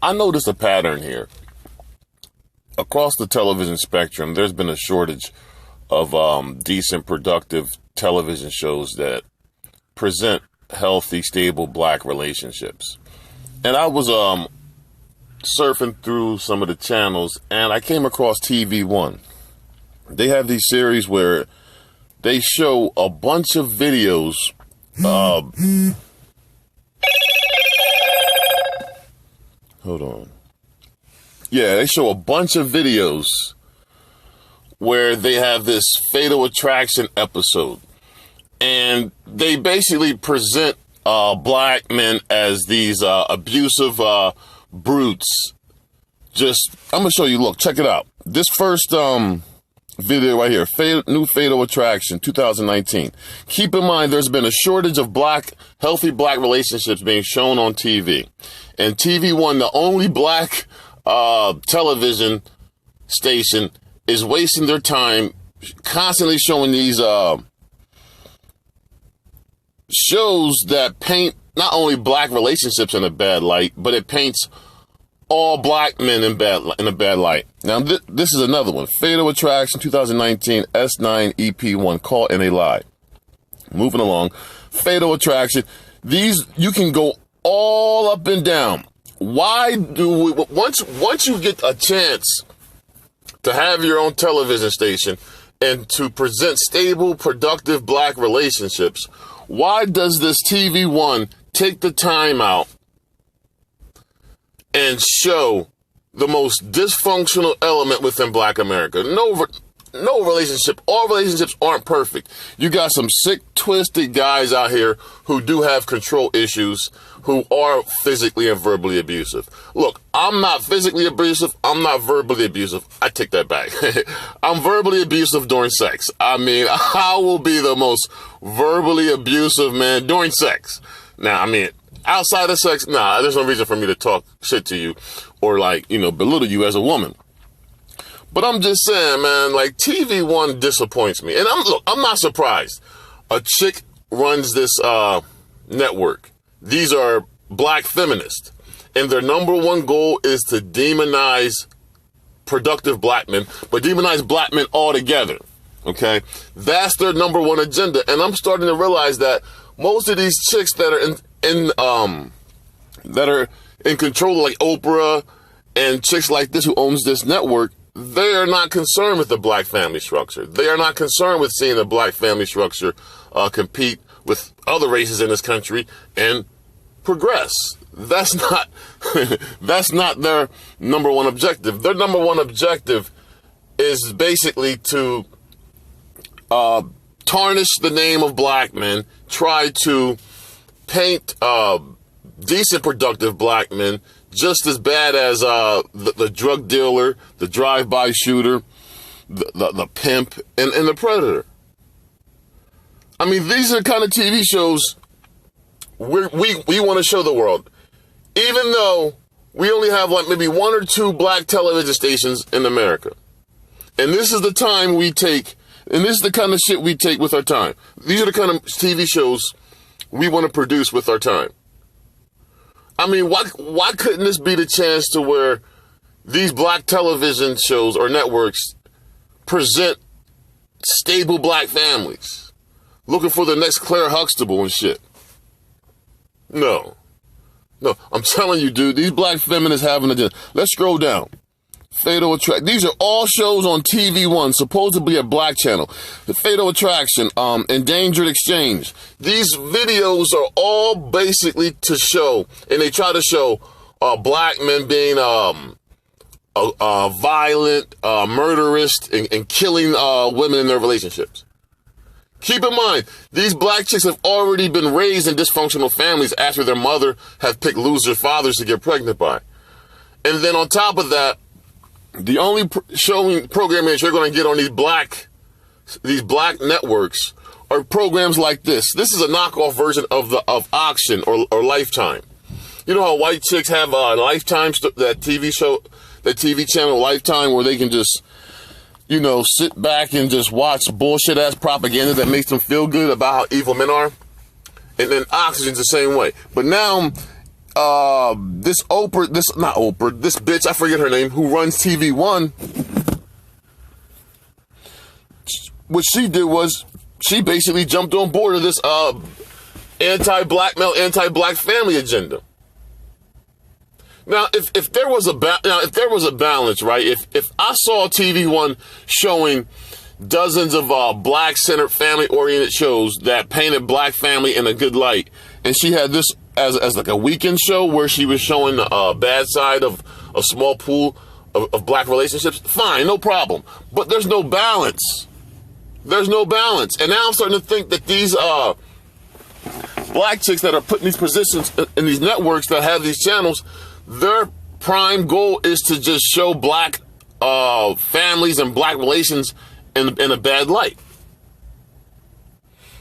I notice a pattern here. Across the television spectrum, there's been a shortage of decent, productive television shows that present healthy, stable black relationships. And I was surfing through some of the channels, and I came across TV One. They have these series where they show a bunch of videos. Hold on. Yeah, they show a bunch of videos where they have this Fatal Attraction episode. And they basically present black men as these abusive brutes. I'm going to show you. Look, check it out. This first video right here, new Fatal Attraction, 2019. Keep in mind, there's been a shortage of healthy black relationships being shown on TV. And TV One, the only black television station, is wasting their time constantly showing these shows that paint not only black relationships in a bad light, but it paints all black men in a bad light. Now, this is another one. Fatal Attraction 2019 S9 EP1, Caught in a Lie. Moving along. Fatal Attraction. These, you can go all up and down. Why do we, once you get a chance to have your own television station and to present stable, productive black relationships, why does this TV One take the time out and show the most dysfunctional element within black America? No relationship. All relationships aren't perfect. You got some sick, twisted guys out here who do have control issues, who are physically and verbally abusive. Look, I'm not physically abusive. I'm not verbally abusive. I take that back. I'm verbally abusive during sex. I mean, I will be the most verbally abusive man during sex. Now, I mean, outside of sex, there's no reason for me to talk shit to you or belittle you as a woman. But I'm just saying, man, like, TV One disappoints me. And I'm not surprised. A chick runs this network. These are black feminists. And their number one goal is to demonize productive black men, but demonize black men altogether. Okay? That's their number one agenda. And I'm starting to realize that most of these chicks that are in control, like Oprah and chicks like this who owns this network, they are not concerned with the black family structure. They are not concerned with seeing the black family structure compete with other races in this country and progress. That's not their number one objective. Their number one objective is basically to tarnish the name of black men, try to paint decent, productive black men just as bad as the drug dealer, the drive-by shooter, the pimp, and the predator. I mean, these are the kind of TV shows we want to show the world. Even though we only have like maybe one or two black television stations in America. And this is the time we take, and this is the kind of shit we take with our time. These are the kind of TV shows we want to produce with our time. I mean, why couldn't this be the chance to where these black television shows or networks present stable black families? Looking for the next Claire Huxtable and shit. No, I'm telling you, dude, these black feminists have an agenda. Let's scroll down. Fatal Attraction. These are all shows on TV One, supposedly a black channel. The Fatal Attraction, Endangered Exchange. These videos are all basically to show, and they try to show black men being violent, murderous, and killing women in their relationships. Keep in mind, these black chicks have already been raised in dysfunctional families after their mother have picked loser fathers to get pregnant by. And then on top of that, the only programming that you're going to get on these black networks are programs like this. This is a knockoff version of Auction or Lifetime. You know how white chicks have Lifetime, that TV channel Lifetime, where they can just, sit back and just watch bullshit ass propaganda that makes them feel good about how evil men are. And then Oxygen's the same way. But now this bitch, I forget her name, who runs TV1, what she did was she basically jumped on board of this anti-black male, anti-black family agenda. Now, if there was a balance, right? If I saw TV1 showing dozens of black-centered, family-oriented shows that painted black family in a good light, and she had this as like a weekend show where she was showing the bad side of a small pool of black relationships, fine, no problem. But there's no balance. There's no balance. And now I'm starting to think that these black chicks that are put in these positions in these networks that have these channels, their prime goal is to just show black families and black relations in a bad light.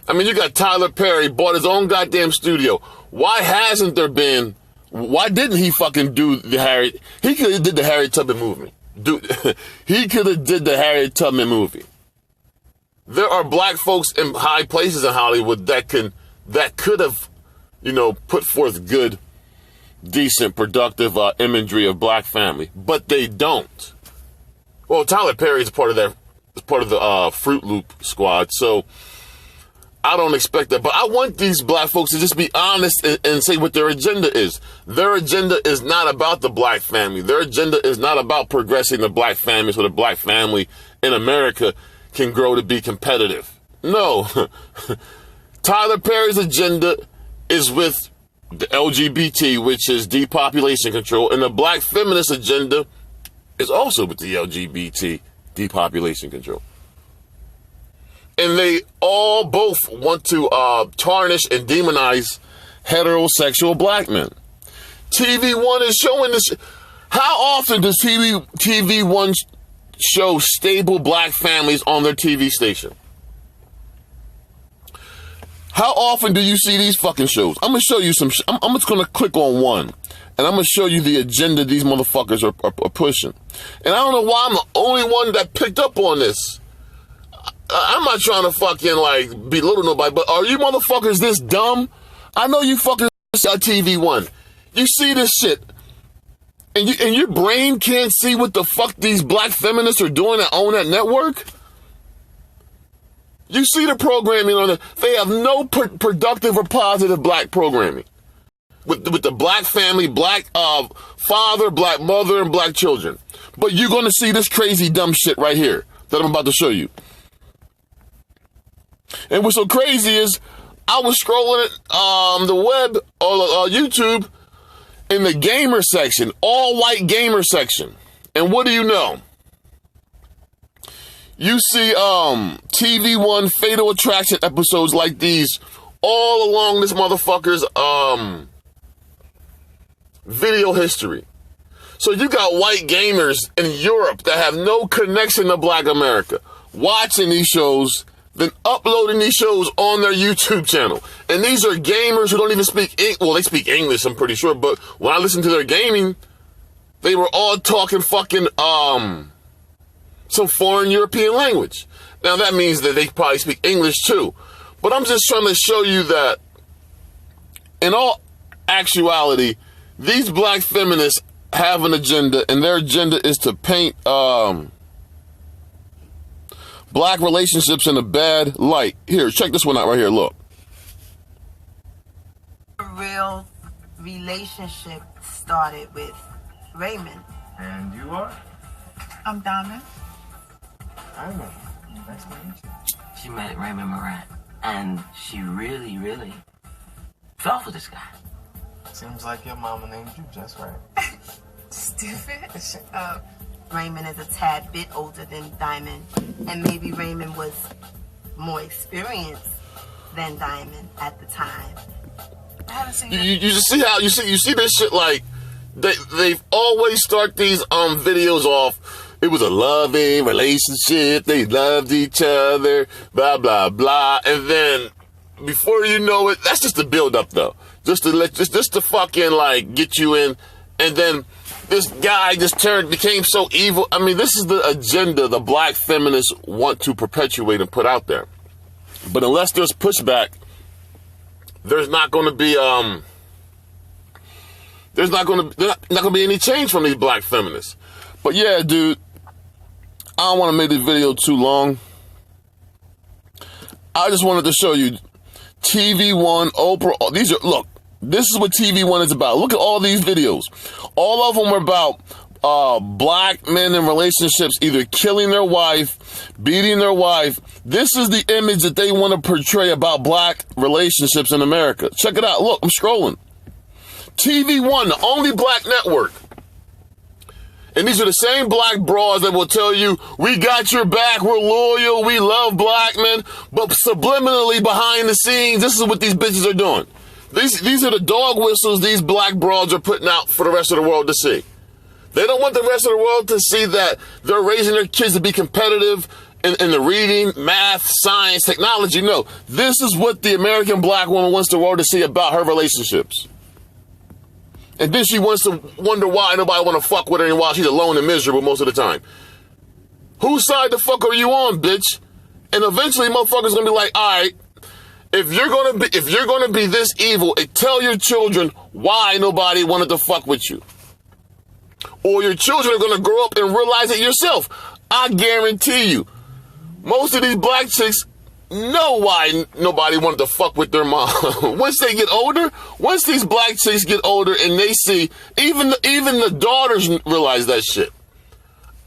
I mean, you got Tyler Perry bought his own goddamn studio. Why didn't he fucking do he could have did the Harriet Tubman movie. He could have did the Harriet Tubman movie. There are black folks in high places in Hollywood that could have, put forth good, decent, productive imagery of black family, but they don't. Well, Tyler Perry is part of the Fruit Loop squad, so I don't expect that. But I want these black folks to just be honest and say what their agenda is. Their agenda is not about the black family. Their agenda is not about progressing the black family so the black family in America can grow to be competitive. No. Tyler Perry's agenda is with the LGBT, which is depopulation control, and the black feminist agenda is also with the LGBT, depopulation control. And they all both want to tarnish and demonize heterosexual black men. TV1 is showing this. How often does TV1 show stable black families on their TV station? How often do you see these fucking shows? I'm going to show you some I'm just going to click on one, and I'm going to show you the agenda these motherfuckers are pushing. And I don't know why I'm the only one that picked up on this. I'm not trying to fucking, belittle nobody, but are you motherfuckers this dumb? I know you fucking TV1. You see this shit, and your brain can't see what the fuck these black feminists are doing that own that network? You see the programming on it. They have no productive or positive black programming. With the black family, black father, black mother, and black children. But you're going to see this crazy dumb shit right here that I'm about to show you. And what's so crazy is I was scrolling the web or YouTube in the gamer section, all white gamer section. And what do you know? You see TV1 Fatal Attraction episodes like these all along this motherfucker's video history. So you got white gamers in Europe that have no connection to black America watching these shows, then uploading these shows on their YouTube channel. And these are gamers who don't even speak they speak English, I'm pretty sure, but when I listened to their gaming, they were all talking fucking some foreign European language. Now that means that they probably speak English too. But I'm just trying to show you that in all actuality, these black feminists have an agenda, and their agenda is to paint black relationships in a bad light. Here, check this one out right here, look. A real relationship started with Raymond. And you are? I'm Donna. Raymond. Nice to meet you. She met Raymond Moran, and she really, really fell for this guy. Seems like your mama named you just right. Stupid. Raymond is a tad bit older than Diamond, and maybe Raymond was more experienced than Diamond at the time. I haven't seen you just see how you see this shit, like they've always start these videos off. It was a loving relationship. They loved each other, blah, blah, blah. And then before you know it, that's just the build up though. Just to fucking get you in. And then this guy became so evil. I mean, this is the agenda the black feminists want to perpetuate and put out there. But unless there's pushback, there's not going to be, there's not going to be any change from these black feminists. But yeah, dude, I don't want to make this video too long. I just wanted to show you TV One, Oprah. Look, this is what TV One is about. Look at all these videos. All of them are about black men in relationships either killing their wife, beating their wife. This is the image that they want to portray about black relationships in America. Check it out. Look, I'm scrolling. TV One, the only black network. And these are the same black bras that will tell you, we got your back, we're loyal, we love black men. But subliminally behind the scenes, this is what these bitches are doing. These are the dog whistles these black bras are putting out for the rest of the world to see. They don't want the rest of the world to see that they're raising their kids to be competitive in the reading, math, science, technology. No, this is what the American black woman wants the world to see about her relationships. And then she wants to wonder why nobody want to fuck with her and why she's alone and miserable most of the time. Whose side the fuck are you on, bitch? And eventually motherfuckers gonna be like, all right, if you're gonna be this evil, tell your children why nobody wanted to fuck with you. Or your children are gonna grow up and realize it yourself. I guarantee you, most of these black chicks know why nobody wanted to fuck with their mom. Once they get older, once these black chicks get older and they see, even the daughters realize that shit.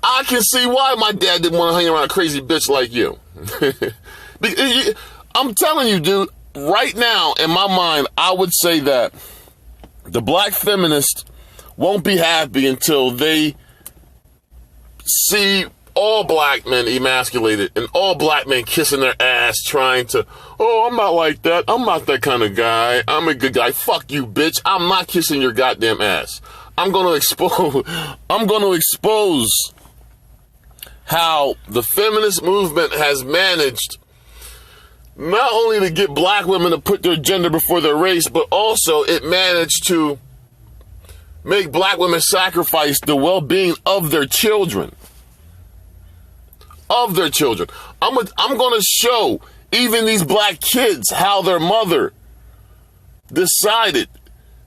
I can see why my dad didn't want to hang around a crazy bitch like you. I'm telling you, dude, right now in my mind, I would say that the black feminists won't be happy until they see all black men emasculated and all black men kissing their ass trying to, oh, I'm not like that. I'm not that kind of guy. I'm a good guy. Fuck you, bitch. I'm not kissing your goddamn ass. I'm going to expose how the feminist movement has managed not only to get black women to put their gender before their race, but also it managed to make black women sacrifice the well-being of their children. Of their children. I'm going to show even these black kids how their mother decided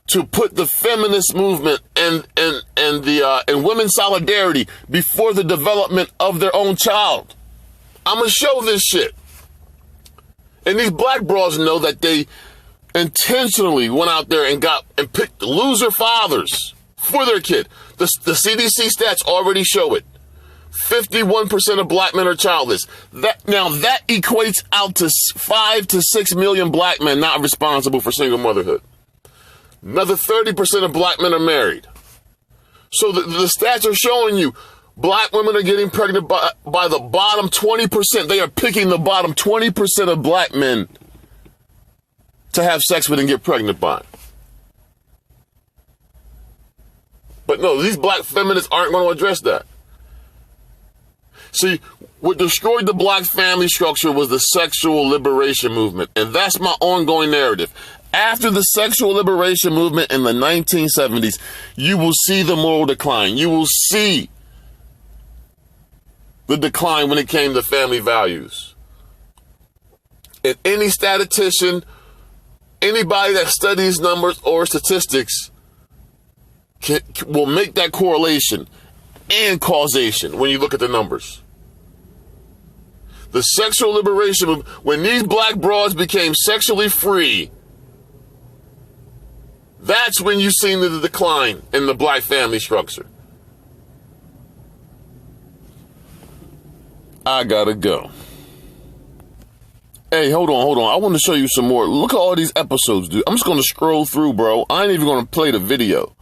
to put the feminist movement and women's solidarity before the development of their own child. I'm going to show this shit. And these black bras know that they intentionally went out there and picked loser fathers for their kid. The CDC stats already show it. 51% of black men are childless. That equates out to 5 to 6 million black men not responsible for single motherhood. Another 30% of black men are married. So the stats are showing you black women are getting pregnant by the bottom 20%. They are picking the bottom 20% of black men to have sex with and get pregnant by. But no, these black feminists aren't going to address that. See, what destroyed the black family structure was the sexual liberation movement. And that's my ongoing narrative. After the sexual liberation movement in the 1970s, you will see the moral decline. You will see the decline when it came to family values. And any statistician, anybody that studies numbers or statistics will make that correlation and causation when you look at the numbers. The sexual liberation movement, when these black bras became sexually free, that's when you seen the decline in the black family structure. I gotta go. Hey, hold on. I want to show you some more. Look at all these episodes, dude. I'm just going to scroll through, bro. I ain't even going to play the video.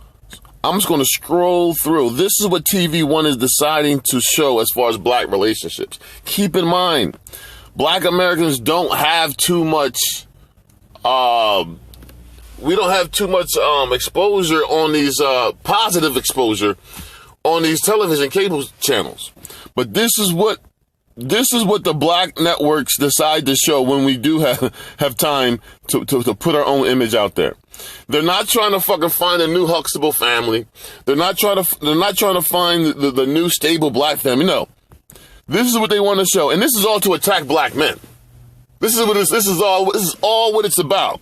I'm just going to scroll through. This is what TV One is deciding to show as far as black relationships. Keep in mind, black Americans don't have too much, we don't have too much exposure on these, positive exposure on these television cable channels. But this is what the black networks decide to show when we do have time to put our own image out there. They're not trying to fucking find a new Huxtable family. They're not trying to find the new stable black family. No. This is what they want to show. And this is all to attack black men. This is all what it's about.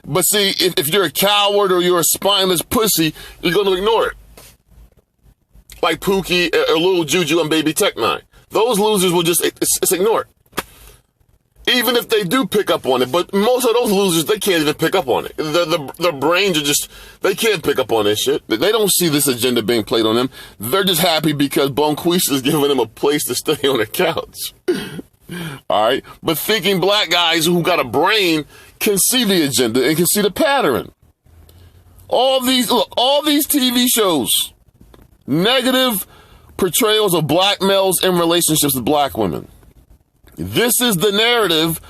But see, if you're a coward or you're a spineless pussy, you're going to ignore it. Like Pookie or Little Juju and Baby Tech Nine. Those losers will just ignore it. Even if they do pick up on it. But most of those losers, they can't even pick up on it. Their brains are just, they can't pick up on this shit. They don't see this agenda being played on them. They're just happy because Bonquisha is giving them a place to stay on the couch. All right? But thinking black guys who got a brain can see the agenda and can see the pattern. All these TV shows, negative portrayals of black males in relationships with black women. This is the narrative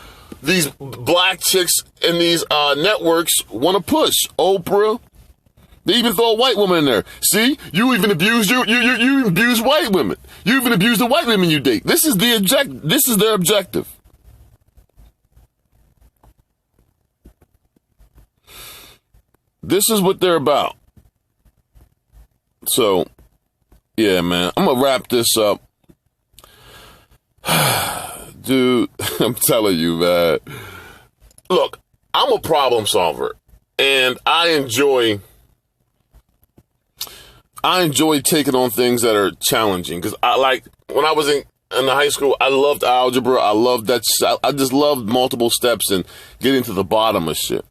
these black chicks in these networks want to push. Oprah. They even throw a white woman in there. See, you even abuse you abuse white women. You even abuse the white women you date. This is their objective. This is what they're about. So, yeah, man, I'm gonna wrap this up. Dude, I'm telling you, man. Look, I'm a problem solver, and I enjoy taking on things that are challenging. Because when I was in the high school, I loved algebra. I loved that. I just loved multiple steps and getting to the bottom of shit.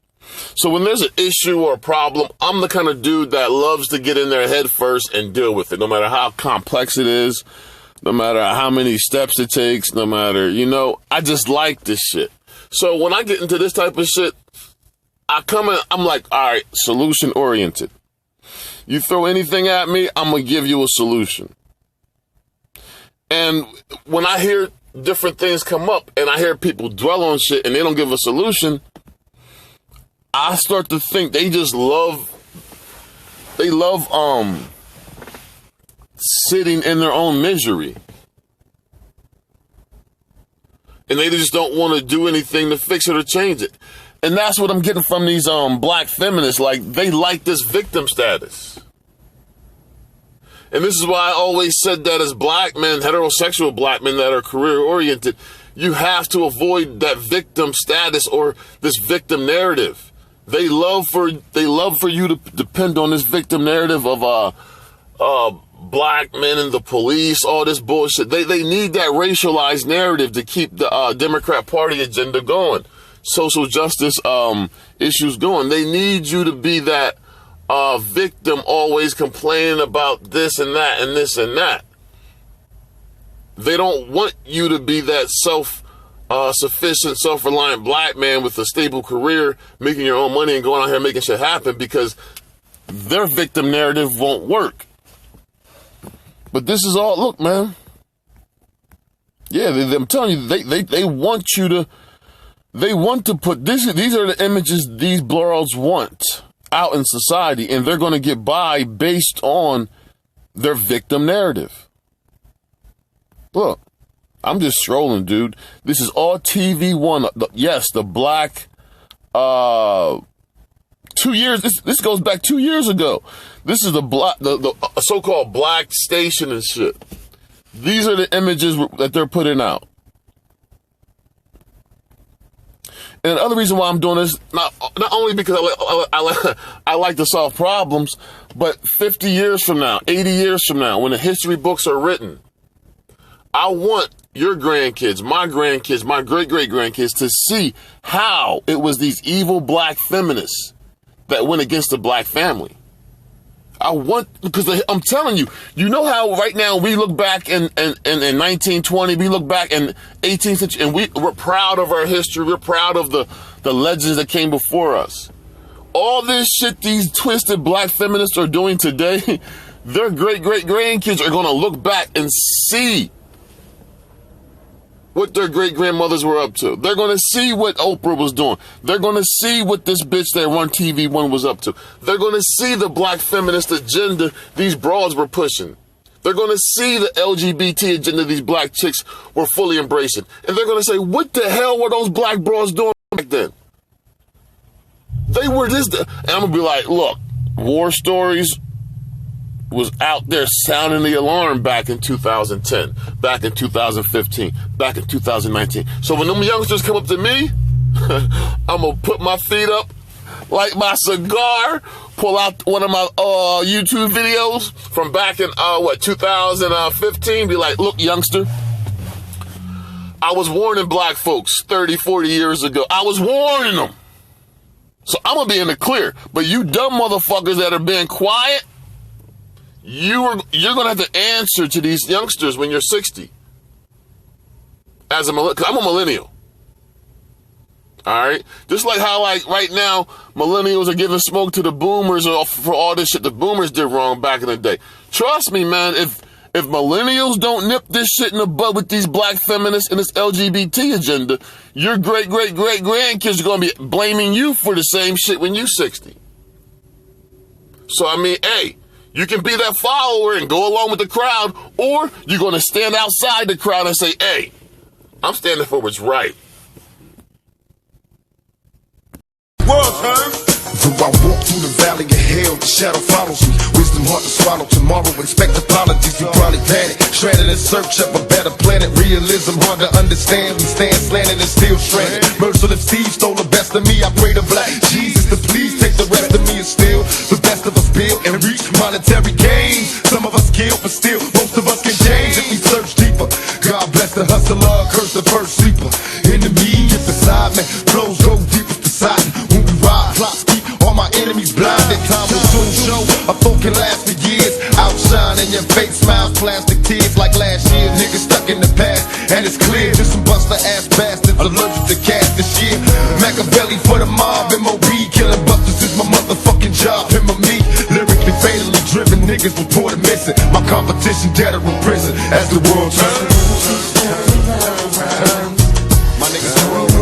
So when there's an issue or a problem, I'm the kind of dude that loves to get in there head first and deal with it, no matter how complex it is. No matter how many steps it takes, no matter, I just like this shit. So when I get into this type of shit, I'm like, all right, solution oriented. You throw anything at me, I'm going to give you a solution. And when I hear different things come up and I hear people dwell on shit and they don't give a solution, I start to think they love sitting in their own misery. And they just don't want to do anything to fix it or change it. And that's what I'm getting from these black feminists. Like, they like this victim status. And this is why I always said that as black men, heterosexual black men that are career oriented, you have to avoid that victim status or this victim narrative. They love for you to depend on this victim narrative of black men and the police, all this bullshit. They need that racialized narrative to keep the Democrat Party agenda going, social justice issues going. They need you to be that victim, always complaining about this and that and this and that. They don't want you to be that self-sufficient, self-reliant black man with a stable career, making your own money and going out here making shit happen, because their victim narrative won't work. But this is all, look, man. Yeah, I'm telling you, they want you to, they want to put, these are the images these blowouts want out in society, and they're going to get by based on their victim narrative. Look, I'm just strolling, dude. This is all TV One. Yes, the black, 2 years, this goes back 2 years ago. This is the so-called black station and shit. These are the images that they're putting out. And the other reason why I'm doing this, not only because I like to solve problems, but 50 years from now, 80 years from now, when the history books are written, I want your grandkids, my great-great-grandkids to see how it was these evil black feminists that went against the black family. Because I'm telling you, you know how right now we look back in 1920, we look back in 18th century, and we're proud of our history. We're proud of the legends that came before us. All this shit these twisted black feminists are doing today, their great-great-grandkids are going to look back and see what their great-grandmothers were up to. They're going to see what Oprah was doing. They're going to see what this bitch that run TV One was up to. They're going to see the black feminist agenda these broads were pushing. They're going to see the LGBT agenda these black chicks were fully embracing. And they're going to say, what the hell were those black broads doing back then? They were this. And I'm going to be like, look, War Stories was out there sounding the alarm back in 2010, back in 2015, back in 2019. So when them youngsters come up to me, I'm going to put my feet up, light my cigar, pull out one of my YouTube videos from back in 2015, be like, look, youngster, I was warning black folks 30, 40 years ago. I was warning them. So I'm going to be in the clear. But you dumb motherfuckers that are being quiet, you're going to have to answer to these youngsters when you're 60. As a millennial, 'cause I'm a millennial. All right? Just like how, like, right now, millennials are giving smoke to the boomers for all this shit the boomers did wrong back in the day. Trust me, man, if millennials don't nip this shit in the bud with these black feminists and this LGBT agenda, your great-great-great-grandkids are going to be blaming you for the same shit when you're 60. So, I mean, hey, you can be that follower and go along with the crowd, or you're going to stand outside the crowd and say, hey, I'm standing for what's right. World turn. Though I walk through the valley of hell, the shadow follows me. Wisdom hard to swallow tomorrow. Expect apologies, you probably panic. Shredded in search of a better planet. Realism hard to understand. We stand slanted and still shredded. Merciless thieves stole the best of me. I pray to black Jesus to please take the rest of me and steal the best of us build and reach monetary gain. Some of us kill, but still most of us can change if we search deeper. God bless the hustler, curse the first sleeper. Enemy get beside me, flows go deepest beside me. When we ride, plots keep all my enemies blinded. Time will soon show a folk can last for years. Outshine in your fake smiles, plastic tears like last year. Niggas stuck in the past, and it's clear. Just some buster ass bastards allergic to cash this year. Machiavelli for the mob, MOB. Killing busters is my motherfucking job. Him or me, lyrically fatally driven. Niggas reported missing. My competition dead or in prison as the world turns. My niggas growing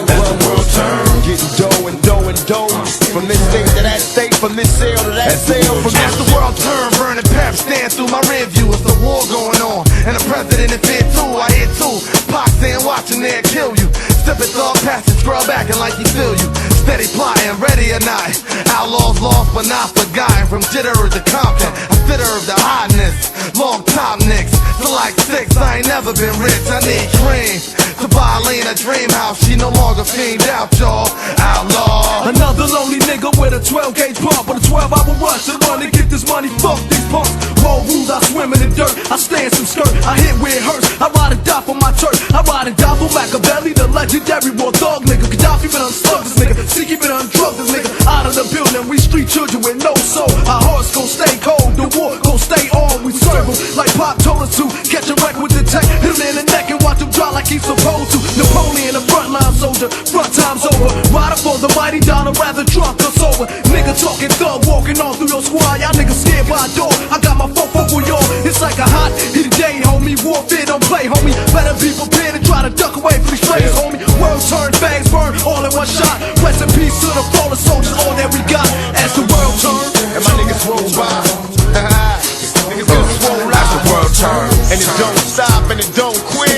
as the world turns. Getting dough and dough and dough. From this state to that state, from this sale to that sale. From as the world turn, burning pep stand through my rear view. It's the war going on, and the president in fear too. I hear too. Pac saying watching there kill you. Sipping thought passage, scrub acting like he feel you. Steady plotting, ready or not. Outlaws lost but not forgotten. From jitterer to Compton, I fitterer the hotness. Long top nicks, to like 6, I ain't never been rich. I need cream to buy Lena a dream house. She no longer fiend out, y'all. Outlaw. Another lonely nigga with a 12-gauge pump, but a 12-hour rush to run and get this money. Fuck these punks. Roll rules, I swim in the dirt. I stay in some skirt. I hit where it hurts. I ride and die for my church. I ride and die for Machiavelli, the legendary war dog nigga. Gaddafi been unstuck this nigga. Siki been undrugged this nigga. Out of the building, we street children with no soul. Our hearts gon' stay cold. The war gon' stay on. We serve them like Pop told us to. Catch a wreck with the tech. Hit him in the neck and watch him dry like he's supposed to. Napoleon, a frontline soldier. Front time's over. Rider for the mighty dollar, rather drunk or sober. Nigga talking thug, walking on through your squad. Y'all niggas scared by a door. I got my fofo for y'all. It's like a hot heated day, homie. Warfare don't play, homie. Better be prepared to try to duck away from these traitors, homie. World turn, bangs burn, all in one shot. Rest in peace to the fallen soldiers, all that we got. As the world turns, and my niggas roll by. Niggas gonna roll out. As the world turns, and it don't stop and it don't quit.